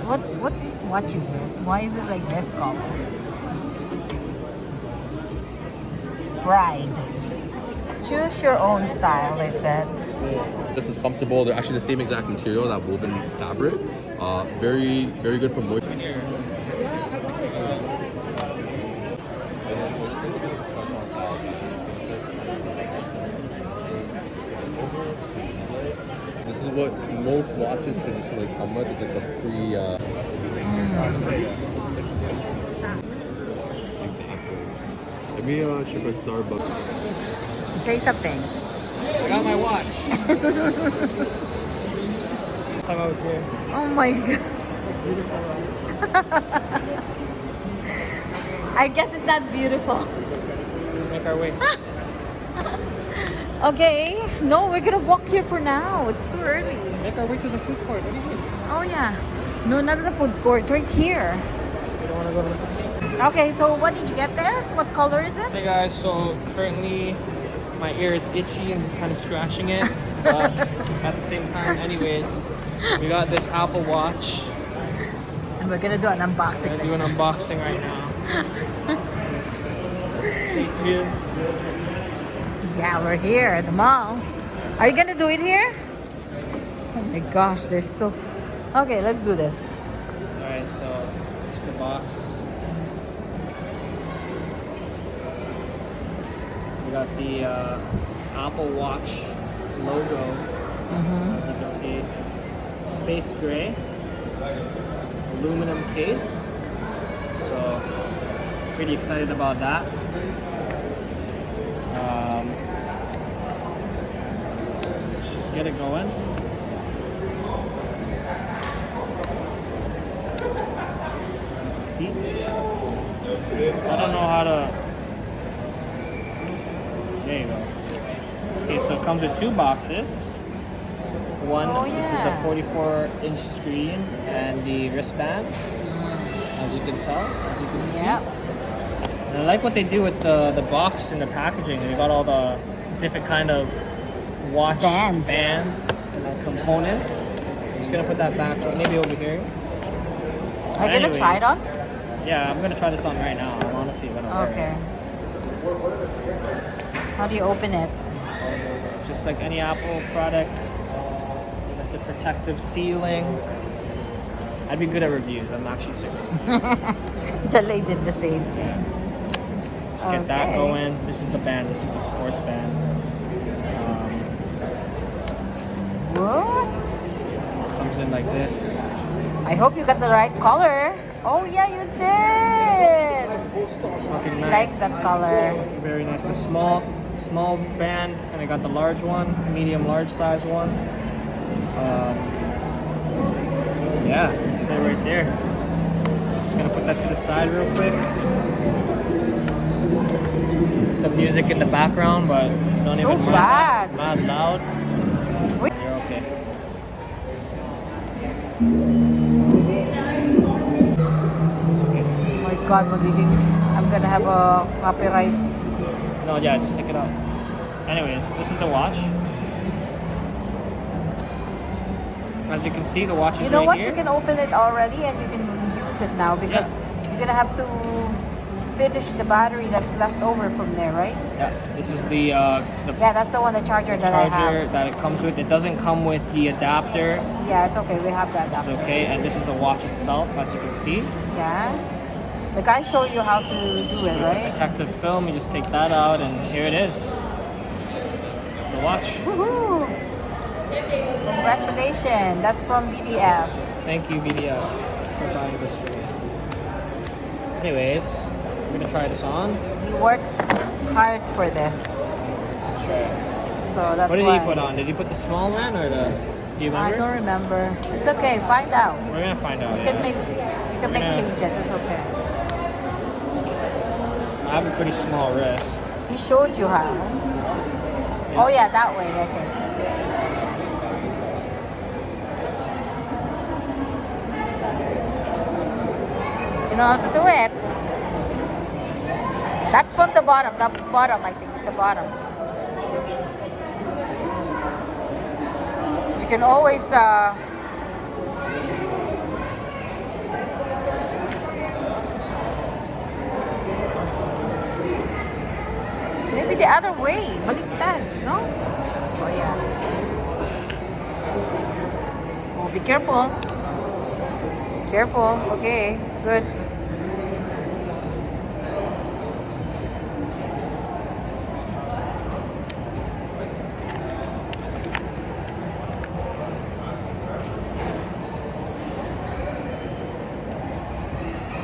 What watch is this? Why is it like this color? Pride. Choose your own style, they said. This is comfortable. They're actually the same exact material, that woven fabric. Very, very good for moisture. This is what most watches traditionally come with. It's like the free. Exactly. Let me check a Starbucks. Say something. I got my watch. Last time I was here. Oh my god. It's so beautiful. I guess it's not beautiful. Let's make our way. Okay. No, we're gonna walk here for now. It's too early. Make our way to the food court. What do you mean? Oh yeah. No, not the food court. Right here. You don't want to go to the food court? Okay, so what did you get there? What color is it? Hey guys, so currently my ear is itchy. I'm just kind of scratching it. But at the same time, anyways, we got this Apple Watch. And we're gonna do an unboxing. I'm gonna do an unboxing right now. Stay tuned. Yeah, we're here at the mall. Are you gonna do it here? Oh my gosh, there's still... Okay, let's do this. Alright, so it's the box. We got the Apple Watch logo, as you can see. Space gray, aluminum case. So, pretty excited about that. Let's just get it going. See? I don't know how to... There you go. Okay, so it comes with two boxes. One, this is the 44-inch screen and the wristband, as you can tell, as you can see. Yep. And I like what they do with the box and the packaging. They got all the different kind of watch bands and components. I'm just gonna put that back, maybe over here. Are you gonna try it on? Yeah, I'm gonna try this on right now. I'm honestly gonna wear Okay. How do you open it? it. Just like any Apple product, like the protective sealing. I'd be good at reviews. I'm actually sick. Jalay did the same. Yeah. Let's get that going. This is the band. This is the sports band. What? Comes in like this. I hope you got the right color. Oh yeah, you did. It's looking I nice. like that color. Very nice. The small band, and I got the large one, medium large size one. Yeah, it's it right there. Just gonna put that to the side real quick. Some music in the background, but don't So even mind bad. that. It's not loud. Wait. You're okay. It's okay. Oh my god, I'm gonna have a copyright. No, yeah, just take it out. Anyways, this is the watch. As you can see, the watch is You know right what? here. You can open it already and you can use it now because you're gonna have to finish the battery that's left over from there, right? Yeah, this is the Yeah, that's the one, the charger that I charger have. that it comes with. It doesn't come with the adapter. Yeah, it's okay. We have that. This is okay, and this is the watch itself, as you can see. Yeah. The guy showed you how to do With it, the right? protective film, you just take that out, and here it is. It's the watch. Woohoo! Congratulations. That's from BDF. Thank you, BDF, for buying this for me. Anyways, we're gonna try this on. He works hard for this. Let's try it. So that's What did why. he put on? Did he put the small one or the? Do you I remember? don't remember. It's okay. Find out. We're gonna find out. You Yeah. can make Yeah. changes. It's okay. I have a pretty small wrist. He showed you how. Oh yeah, that way I think. You know how to do it. That's from the bottom. The bottom, I think. It's the bottom. You can always Maybe the other way. Baliktad, no? Oh, yeah. Oh, be careful. Careful. Okay, good.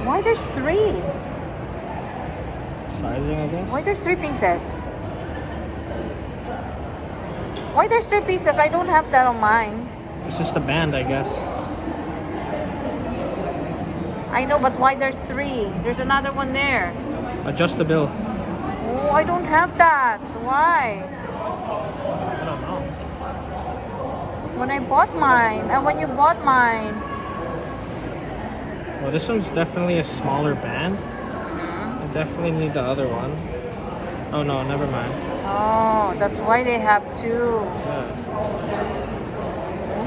Why there's 3? Sizing, I guess. Why there's 3 pieces? Why there's 3 pieces? I don't have that on mine. It's just a band, I guess. I know, but why there's 3? There's another one there. Adjust the bill. Oh, I don't have that. Why? I don't know. When I bought mine, and when you bought mine. Well, this one's definitely a smaller band. I definitely need the other one. Oh no, never mind. Oh, that's why they have 2. Yeah.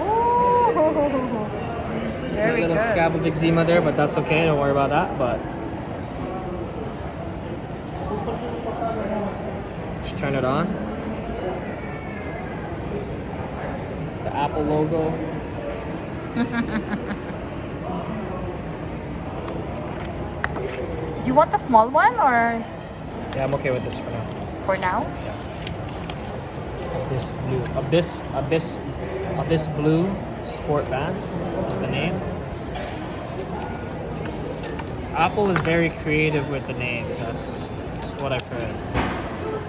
Ooh. A Very little good. scab of eczema there, but that's okay. Don't worry about that. But just turn it on. The Apple logo. Do you want the small one or Yeah, I'm okay with this for now. for now? Abyss Blue. Abyss Blue Sport Band is the name. Apple is very creative with the names. That's what I've heard.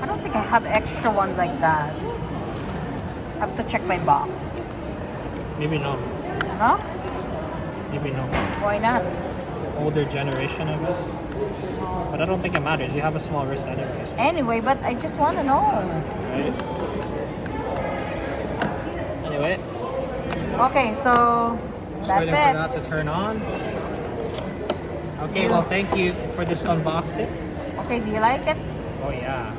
I don't think I have extra ones like that. I have to check my box. Maybe no. No? Maybe no. Why not? Older generation, I guess. But I don't think it matters. You have a small wrist anyways. Anyway, but I just want to know. Right? Anyway, Okay, so just that's waiting for it. that to turn on. Okay, well, thank you for this unboxing. Okay, do you like it? Oh yeah.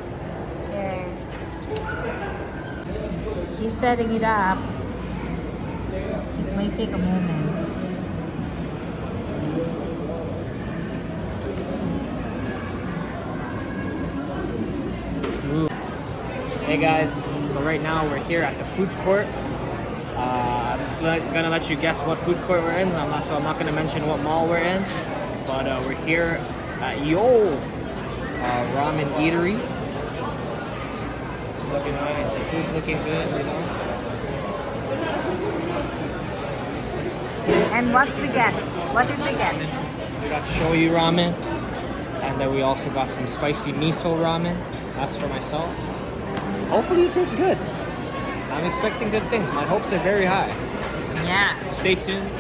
Okay. He's setting it up. It might take a moment. Hey guys, so right now we're here at the food court. I'm just gonna let you guess what food court we're in. So I'm not gonna mention what mall we're in, but we're here at Ramen Eatery. It's looking nice. The food's looking good, you know. And what we get? What did we get? We got shoyu ramen, and then we also got some spicy miso ramen. That's for myself. Hopefully it tastes good. I'm expecting good things. My hopes are very high. Yes. Stay tuned.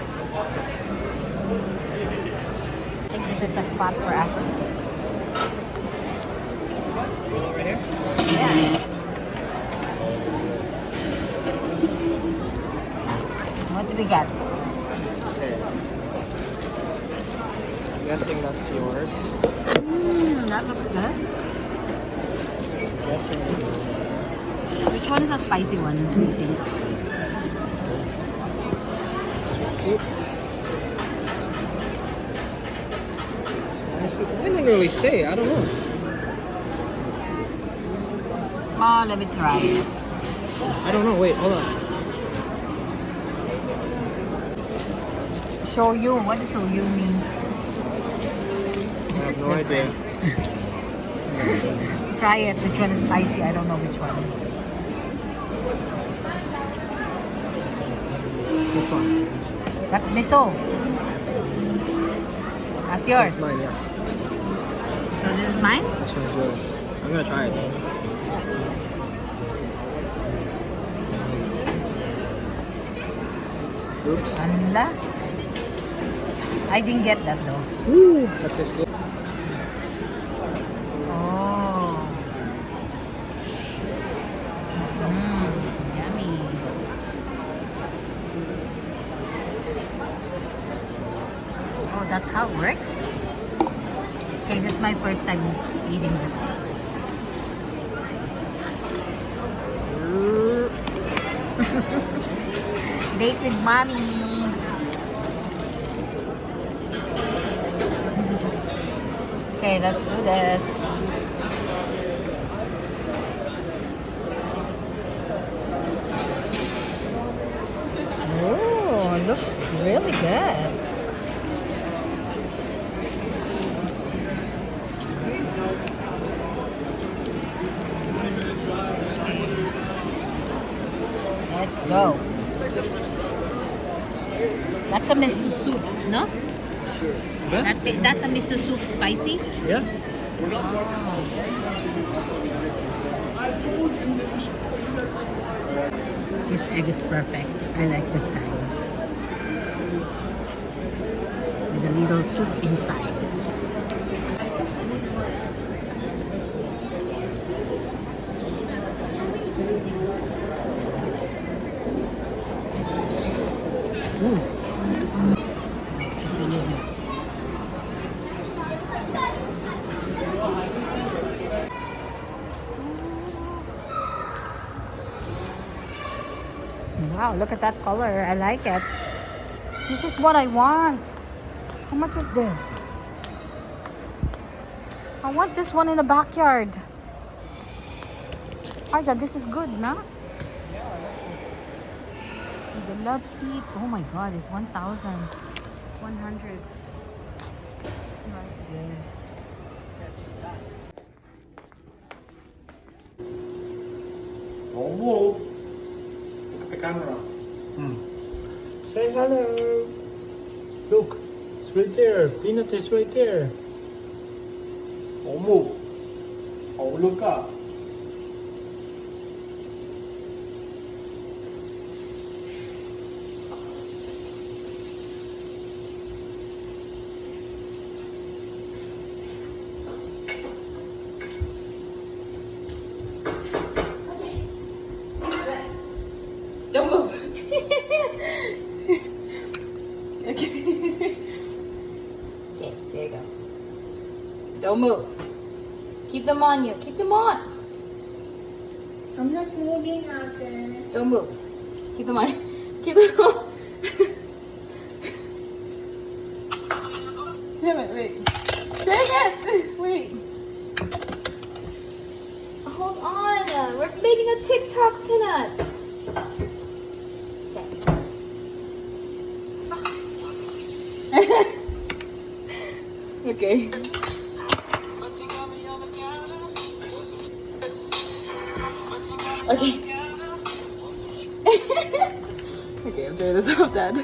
I think this is the spot for us. Over here. Yeah. What do we get? I'm guessing that's yours. That looks good. Guessing this is Which one is a spicy one, do you think? soup. Spicy soup. I didn't really say. I don't know. Oh, let me try it. I don't know. Wait, hold on. Shoyu. What does shoyu means? This I is have no different. Try it. Which one is spicy? I don't know which one. This one. That's miso. That's This yours. one's mine, yeah. So this is mine? This one's yours. I'm gonna try it though. Oops. Anda. I didn't get that though. Ooh, that tastes good. Oh. Yummy. Oh, that's how it works? Okay, this is my first time eating this. Date with mommy. Okay, let's do this. really good. Let's go. That's a miso soup, no? Sure. That's a miso soup, spicy. Yeah. This egg is perfect. I like this kind. With a little soup inside. Finish it. Wow, look at that color. I like it. This is what I want. How much is this? I want this one in the backyard. Arja, this is good, no? The love seat. Oh my god, it's 1,100. Like this. Don't move. Look at the camera. Say hello. Look, it's right there. Peanut is right there. Don't move. Oh, look up. Don't move. Okay. Okay, there you go. Don't move. Keep them on you. Keep them on. I'm not moving out there. Don't move. Keep them on. Keep them on. Damn it, wait. Dang it! Wait. Hold on. We're making a TikTok peanut. Okay. Okay. Okay, I'm trying this off, Dad.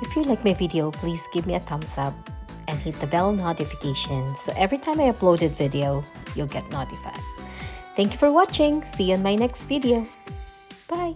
If you like my video, please give me a thumbs up and hit the bell notification so every time I uploaded video, you'll get notified. Thank you for watching. See you in my next video. Bye.